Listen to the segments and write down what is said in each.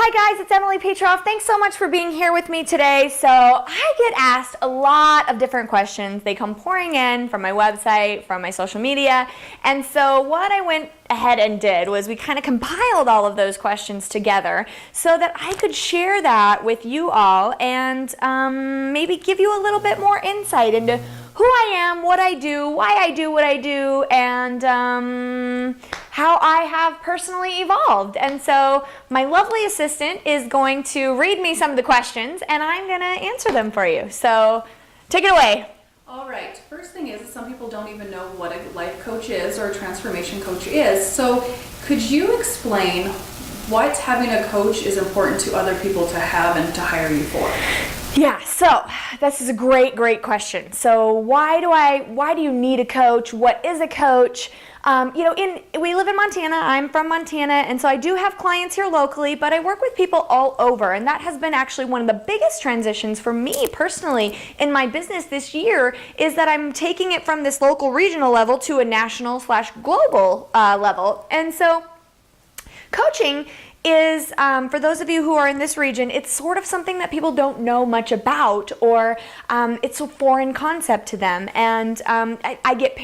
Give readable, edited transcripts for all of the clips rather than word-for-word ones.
Hi guys, it's Emily Petroff. Thanks so much for being here with me today. So I get asked a lot of different questions. They come pouring in from my website, from my social media. And so what I went ahead and did was we kind of compiled all of those questions together so that I could share that with you all and maybe give you a little bit more insight into who I am, what I do, why I do what I do, and how I have personally evolved. And so my lovely assistant is going to read me some of the questions, and I'm going to answer them for you. So take it away. All right. First thing is some people don't even know what a life coach is or a transformation coach is. So could you explain what having a coach is important to other people to have and to hire you for? Yeah, so this is a great question. So why do you need a coach? What is a coach? We live in Montana. I'm from Montana, and so I do have clients here locally, but I work with people all over, and that has been actually one of the biggest transitions for me personally in my business this year is that I'm taking it from this local regional level to a national/global level. And so coaching is, for those of you who are in this region, it's sort of something that people don't know much about, or it's a foreign concept to them. And I get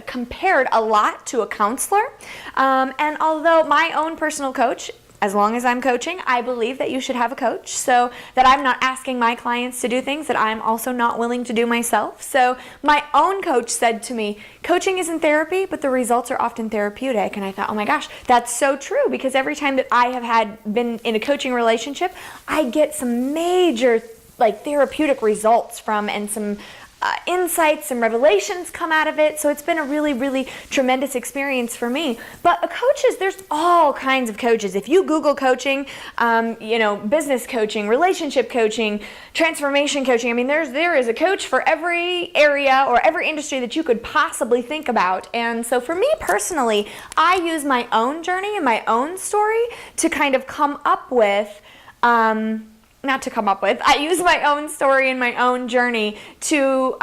compared a lot to a counselor. And although my own personal coach, as long as I'm coaching, I believe that you should have a coach so that I'm not asking my clients to do things that I'm also not willing to do myself. So my own coach said to me, coaching isn't therapy, but the results are often therapeutic. And I thought, oh my gosh, that's so true, because every time that I have been in a coaching relationship, I get some major therapeutic results from, and some insights and revelations come out of it. So it's been a really tremendous experience for me. But coaches, there's all kinds of coaches. If you Google coaching, business coaching, relationship coaching, transformation coaching, I mean, there is a coach for every area or every industry that you could possibly think about. And so for me personally, I use my own journey and my own story to kind of come up with I use my own story and my own journey to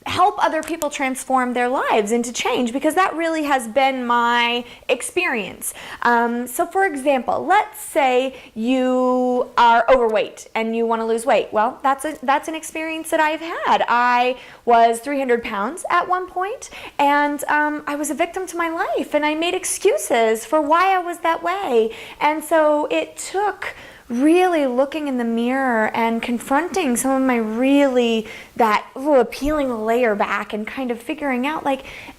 help other people transform their lives into change, because that really has been my experience. So for example, let's say you are overweight and you want to lose weight. Well, that's an experience that I've had. I was 300 pounds at one point, and I was a victim to my life, and I made excuses for why I was that way. And so it took really looking in the mirror and confronting some of my peeling the layer back and kind of figuring out,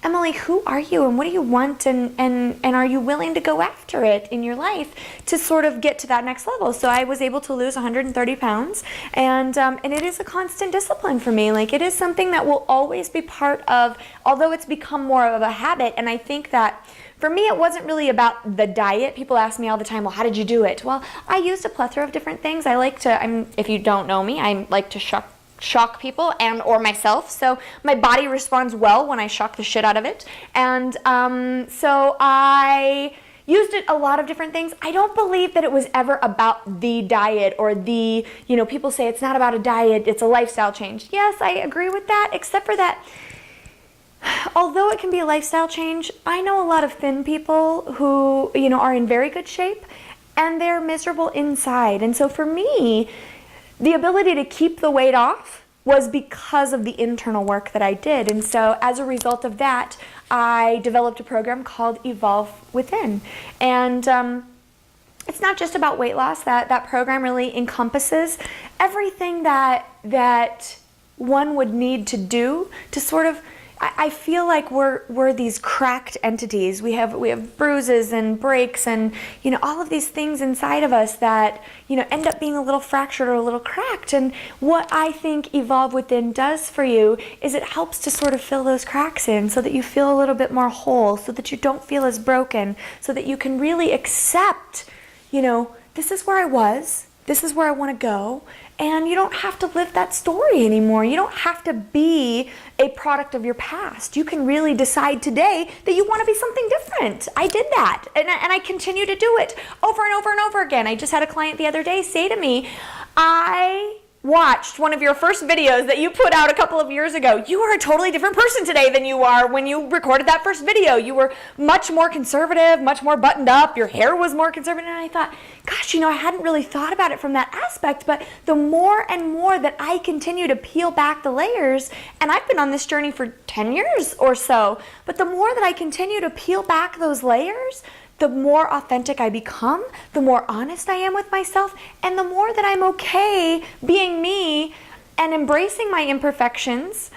Emily, who are you and what do you want, and are you willing to go after it in your life to sort of get to that next level? So I was able to lose 130 pounds, and it is a constant discipline for me. It is something that will always be part of, although it's become more of a habit. And I think that for me, it wasn't really about the diet. People ask me all the time, well, how did you do it? Well, I used a plethora of different things. If you don't know me, I like to shock people or myself. So my body responds well when I shock the shit out of it. And so I used it a lot of different things. I don't believe that it was ever about the diet or people say it's not about a diet, it's a lifestyle change. Yes, I agree with that, except for that, although it can be a lifestyle change, I know a lot of thin people who, are in very good shape and they're miserable inside. And so for me, the ability to keep the weight off was because of the internal work that I did. And so as a result of that, I developed a program called Evolve Within. And it's not just about weight loss. That program really encompasses everything that one would need to do to sort of, I feel like we're these cracked entities. We have bruises and breaks and all of these things inside of us that end up being a little fractured or a little cracked. And what I think Evolve Within does for you is it helps to sort of fill those cracks in so that you feel a little bit more whole, so that you don't feel as broken, so that you can really accept, this is where I was, this is where I want to go. And you don't have to live that story anymore. You don't have to be a product of your past. You can really decide today that you want to be something different. I did that, and I continue to do it over and over and over again. I just had a client the other day say to me, I watched one of your first videos that you put out a couple of years ago, you are a totally different person today than you are when you recorded that first video. You were much more conservative, much more buttoned up. Your hair was more conservative. And I thought, gosh, I hadn't really thought about it from that aspect. But the more and more that I continue to peel back the layers, and I've been on this journey for 10 years or so, but the more that I continue to peel back those layers, the more authentic I become, the more honest I am with myself, and the more that I'm okay being me and embracing my imperfections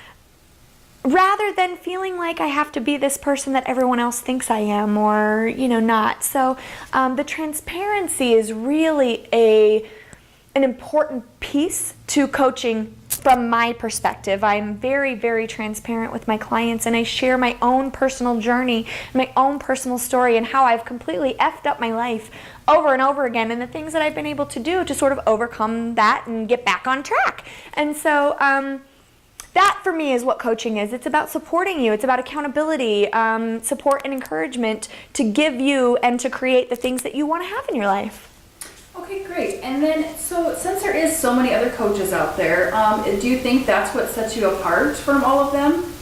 rather than feeling like I have to be this person that everyone else thinks I am or, not. So the transparency is really an important piece to coaching from my perspective. I'm very, very transparent with my clients, and I share my own personal journey, my own personal story, and how I've completely effed up my life over and over again, and the things that I've been able to do to sort of overcome that and get back on track. And so that for me is what coaching is. It's about supporting you. It's about accountability, support and encouragement to give you and to create the things that you want to have in your life. Okay, great. And then, so since there is so many other coaches out there, do you think that's what sets you apart from all of them?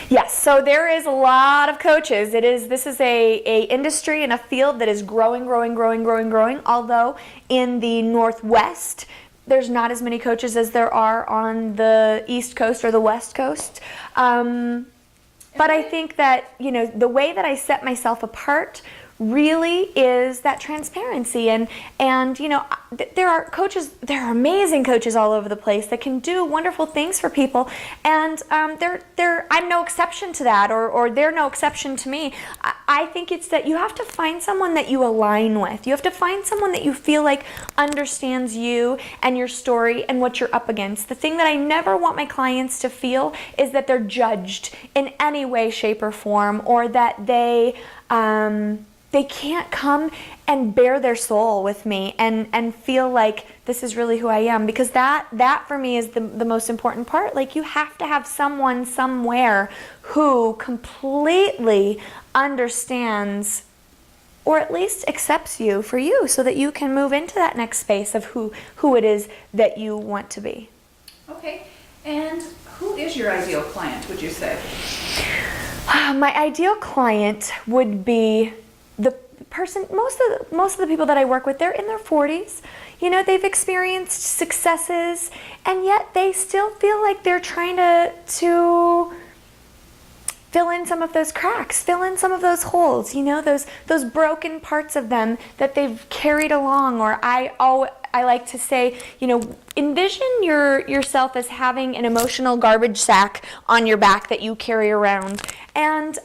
Yes, so there is a lot of coaches. This is a industry and a field that is growing. Although in the Northwest, there's not as many coaches as there are on the East Coast or the West Coast. But I think that, the way that I set myself apart really is that transparency, and there are amazing coaches all over the place that can do wonderful things for people, and I'm no exception to that, or they're no exception to me. I think it's that you have to find someone that you align with. You have to find someone that you feel like understands you and your story and what you're up against. The thing that I never want my clients to feel is that they're judged in any way, shape, or form, or that they can't come and bare their soul with me and feel like this is really who I am, because that for me is the most important part. Like, you have to have someone somewhere who completely understands, or at least accepts you for you, so that you can move into that next space of who it is that you want to be. Okay, and who is your ideal client, would you say? My ideal client would be the person, most of the people that I work with, they're in their 40s. They've experienced successes, and yet they still feel like they're trying to fill in some of those cracks, fill in some of those holes, those broken parts of them that they've carried along. Or I like to say, envision yourself as having an emotional garbage sack on your back that you carry around. And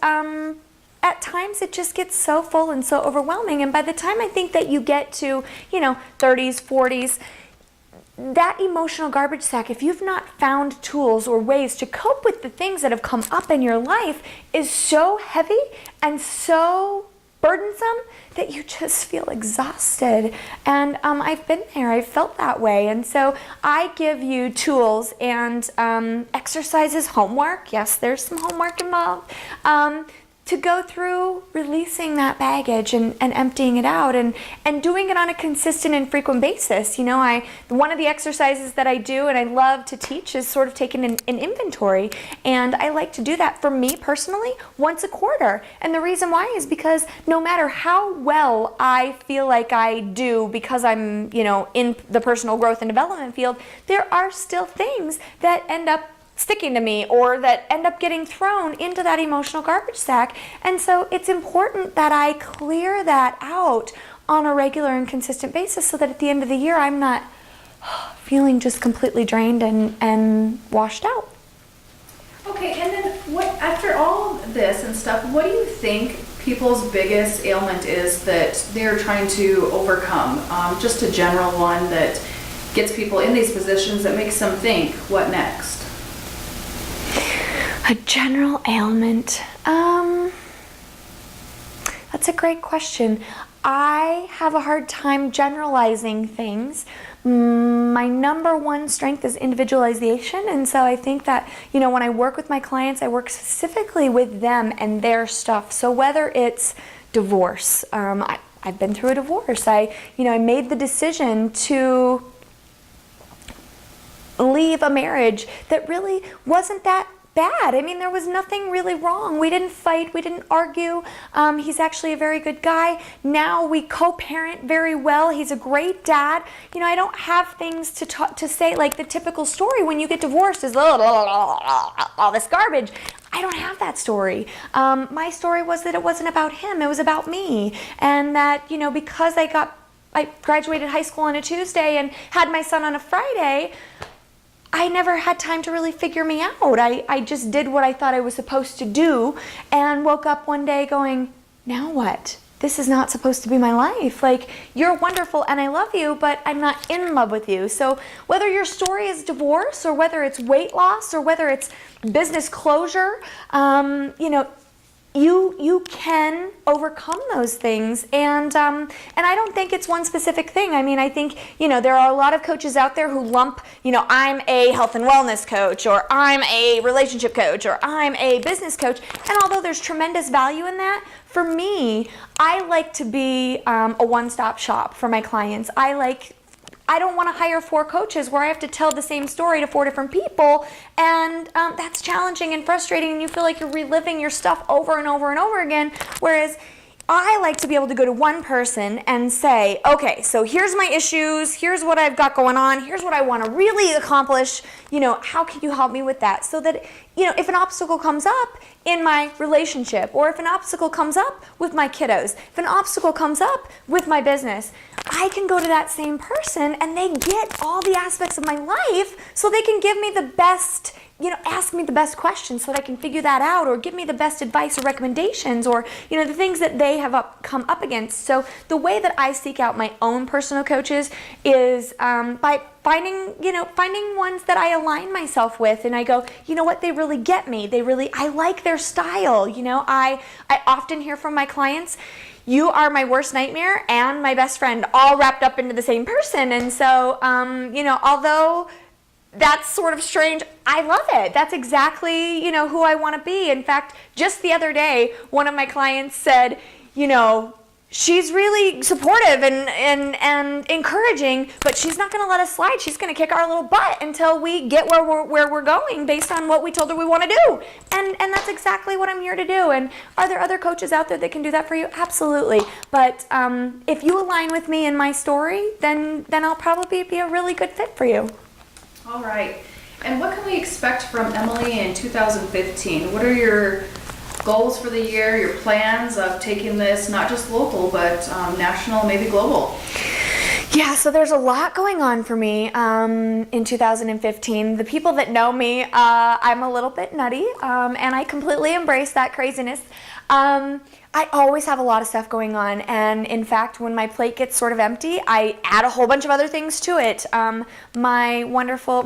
at times it just gets so full and so overwhelming. And by the time I think that you get to, 30s, 40s, that emotional garbage sack, if you've not found tools or ways to cope with the things that have come up in your life, is so heavy and so burdensome that you just feel exhausted. And I've been there, I've felt that way. And so I give you tools and exercises, homework. Yes, there's some homework involved. To go through releasing that baggage and emptying it out and doing it on a consistent and frequent basis. One of the exercises that I do and I love to teach is sort of taking an inventory. And I like to do that for me personally once a quarter. And the reason why is because no matter how well I feel like I do, because I'm, in the personal growth and development field, there are still things that end up sticking to me or that end up getting thrown into that emotional garbage sack. And so it's important that I clear that out on a regular and consistent basis, so that at the end of the year I'm not feeling just completely drained and washed out. Okay, and then after all this and stuff, what do you think people's biggest ailment is that they're trying to overcome? Just a general one that gets people in these positions that makes them think, what next? A general ailment. That's a great question. I have a hard time generalizing things. My number one strength is individualization, and so I think that, when I work with my clients, I work specifically with them and their stuff. So whether it's divorce, I've been through a divorce. I made the decision to leave a marriage that really wasn't that bad. I mean, there was nothing really wrong. We didn't fight. We didn't argue. He's actually a very good guy. Now we co-parent very well. He's a great dad. You know, I don't have things to say like the typical story when you get divorced is all this garbage. I don't have that story. My story was that it wasn't about him. It was about me. And that, you know, because I graduated high school on a Tuesday and had my son on a Friday, I never had time to really figure me out. I just did what I thought I was supposed to do and woke up one day going, now what? This is not supposed to be my life. Like, you're wonderful and I love you, but I'm not in love with you. So whether your story is divorce or whether it's weight loss or whether it's business closure, you know, you can overcome those things, and I don't think it's one specific thing. I mean, I think, you know, there are a lot of coaches out there who lump, you know, I'm a health and wellness coach, or I'm a relationship coach, or I'm a business coach. And although there's tremendous value in that, for me, I like to be a one-stop shop for my clients. I don't want to hire 4 coaches where I have to tell the same story to 4 different people, and that's challenging and frustrating, and you feel like you're reliving your stuff over and over and over again, whereas I like to be able to go to one person and say, okay, so here's my issues, here's what I've got going on, here's what I want to really accomplish, you know, how can you help me with that? So that, you know, if an obstacle comes up in my relationship, or if an obstacle comes up with my kiddos, if an obstacle comes up with my business, I can go to that same person and they get all the aspects of my life so they can give me the best, you know, ask me the best questions so that I can figure that out, or give me the best advice or recommendations, or, you know, the things that they have come up against. So the way that I seek out my own personal coaches is by finding ones that I align myself with, and I go, you know what, they really get me. I like their style. You know, I often hear from my clients, you are my worst nightmare and my best friend, all wrapped up into the same person. And so, you know, although that's sort of strange, I love it. That's exactly, you know, who I want to be. In fact, just the other day, one of my clients said, you know, she's really supportive and encouraging, but she's not going to let us slide. She's going to kick our little butt until we get where we're going based on what we told her we want to do. And that's exactly what I'm here to do. And are there other coaches out there that can do that for you? Absolutely. But if you align with me in my story, then I'll probably be a really good fit for you. All right. And what can we expect from Emily in 2015? What are your goals for the year, your plans of taking this not just local, but national, maybe global? Yeah, so there's a lot going on for me in 2015. The people that know me, I'm a little bit nutty, and I completely embrace that craziness. I always have a lot of stuff going on, and in fact, when my plate gets sort of empty, I add a whole bunch of other things to it. My wonderful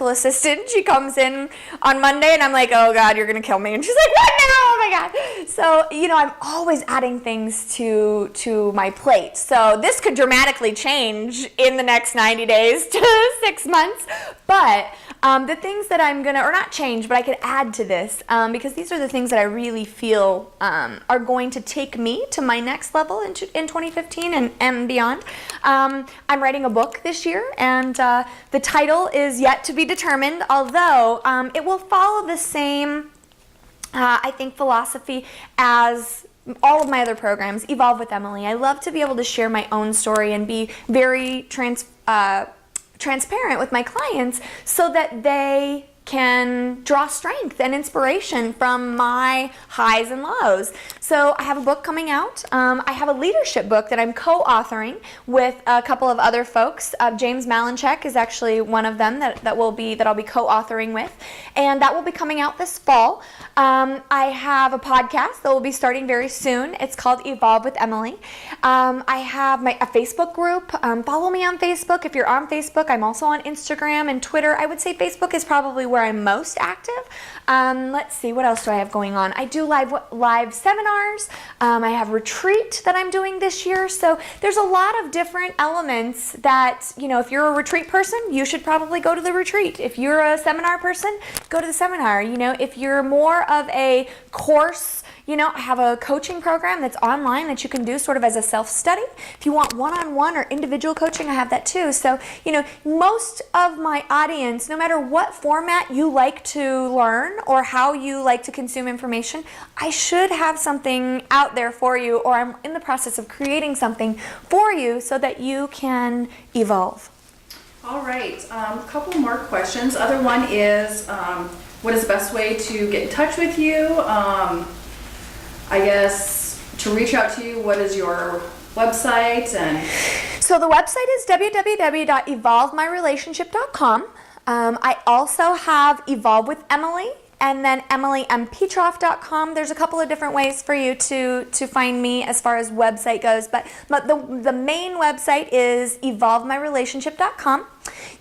assistant, she comes in on Monday, and I'm like, oh God, you're gonna kill me. And she's like, what now? Oh my God. So, you know, I'm always adding things to my plate. So this could dramatically change in the next 90 days to 6 months, but the things that I'm gonna, or not change, but I could add to this, because these are the things that I really feel are going to take me to my next level in 2015 and beyond. I'm writing a book this year, and the title is yet to be determined, although it will follow the same, I think, philosophy as all of my other programs, Evolve with Emily. I love to be able to share my own story and be very transparent with my clients so that they can draw strength and inspiration from my highs and lows. So I have a book coming out. I have a leadership book that I'm co-authoring with a couple of other folks. James Malinchak is actually one of them that I'll be co-authoring with, and that will be coming out this fall. I have a podcast that will be starting very soon. It's called Evolve with Emily. I have a Facebook group. Follow me on Facebook. If you're on Facebook, I'm also on Instagram and Twitter. I would say Facebook is probably where I'm most active. Let's see, what else do I have going on? I do live seminars. I have retreat that I'm doing this year. So there's a lot of different elements that, you know, if you're a retreat person, you should probably go to the retreat. If you're a seminar person, go to the seminar. You know, if you're more of a course, I have a coaching program that's online that you can do sort of as a self-study. If you want one-on-one or individual coaching, I have that too. So, most of my audience, no matter what format you like to learn or how you like to consume information, I should have something out there for you, or I'm in the process of creating something for you so that you can evolve. All right, a couple more questions. Other one is, what is the best way to get in touch with you? I guess to reach out to you, what is your website? And so the website is www.evolvemyrelationship.com. I also have Evolve with Emily, and then EmilyMPetroff.com. There's a couple of different ways for you to find me as far as website goes, but the main website is EvolveMyRelationship.com.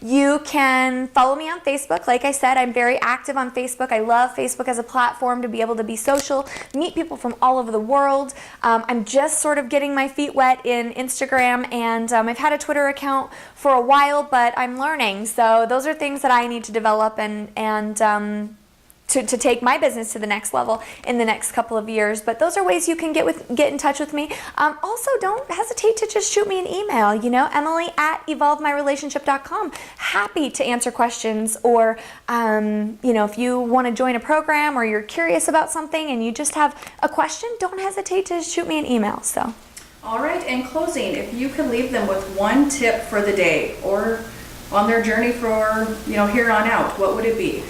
You can follow me on Facebook. Like I said, I'm very active on Facebook. I love Facebook as a platform to be able to be social, meet people from all over the world. I'm just sort of getting my feet wet in Instagram, and I've had a Twitter account for a while, but I'm learning. So those are things that I need to develop and to take my business to the next level in the next couple of years. But those are ways you can get in touch with me. Also, don't hesitate to just shoot me an email, Emily@evolvemyrelationship.com. Happy to answer questions, or if you want to join a program or you're curious about something and you just have a question, don't hesitate to shoot me an email. So, all right, in closing, if you could leave them with one tip for the day or on their journey for, here on out, what would it be?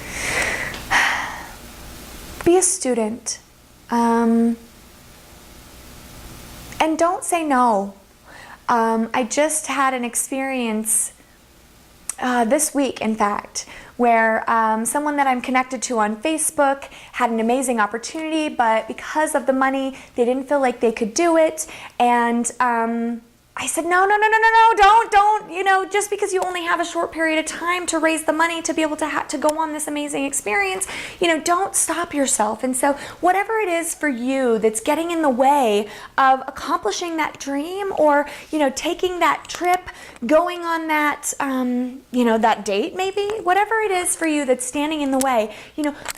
Be a student, and don't say no. I just had an experience this week, in fact, where someone that I'm connected to on Facebook had an amazing opportunity, but because of the money, they didn't feel like they could do it, and I said, no, don't, just because you only have a short period of time to raise the money to be able to go on this amazing experience, don't stop yourself. And so whatever it is for you that's getting in the way of accomplishing that dream, or, taking that trip, going on that, that date maybe, whatever it is for you that's standing in the way,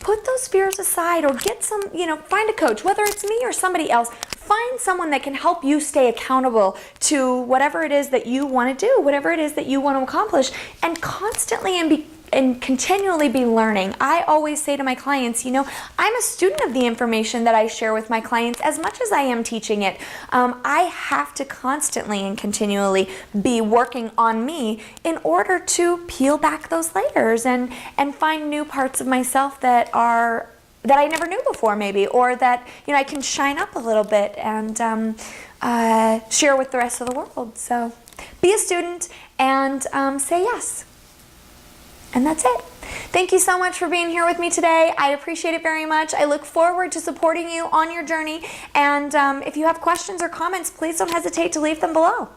put those fears aside, or get some, find a coach, whether it's me or somebody else. Find someone that can help you stay accountable to whatever it is that you want to do, whatever it is that you want to accomplish, and constantly and continually be learning. I always say to my clients, I'm a student of the information that I share with my clients as much as I am teaching it. I have to constantly and continually be working on me in order to peel back those layers and find new parts of myself that I never knew before, maybe, or that I can shine up a little bit and share with the rest of the world. So be a student and say yes. And that's it. Thank you so much for being here with me today. I appreciate it very much. I look forward to supporting you on your journey. And if you have questions or comments, please don't hesitate to leave them below.